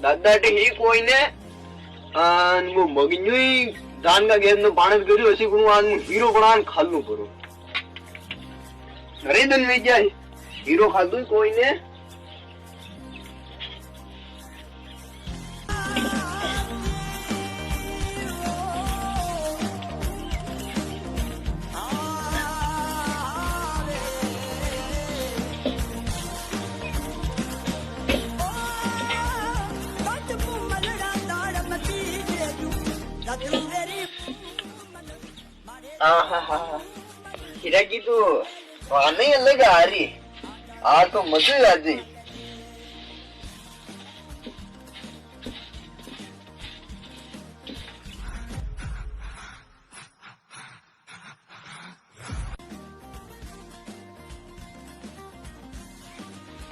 દાદા ही कोई ने वो मगन्यू धान का गैस में पानी करो ऐसी को आज हीरो बनान खालू करो अरे दिन में जाए हीरो खालू कोई ने हीरा की तो नहीं अलग आ रही आ तो मजे आ जी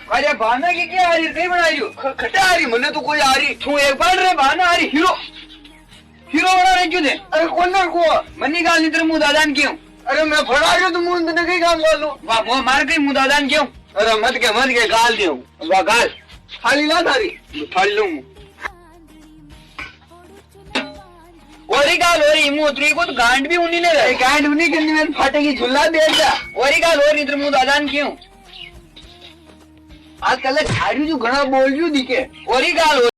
अरे भाना की क्या आ रही कहीं बना रही हो खटा आ रही मने तो कोई आ रही तू एक बार रे भाना आ रही हीरो हीरो बना रहे क्यों दे अरे कौन ना को मनी गाल नहीं तेरे मुंह दादान क्यों अरे मैं फड़ा रही तो मुंह ने कहीं गाल गालू वाह मुंह मार गई मुंह दादान क्यों अरे मत के गाल दे वाह गाल थाली ना थारी थाली लूं ओरी गाल ओरी मुंह तुरी को तो गांड भी उन्हीं ने रहे गांड उन्हीं के में फाटेगी झुल्ला दे जा ओरी गाल ओरी तेरे मुंह दादान क्यों आजकल झाड़ू जो घना बोल रही दिखे ओरी गाल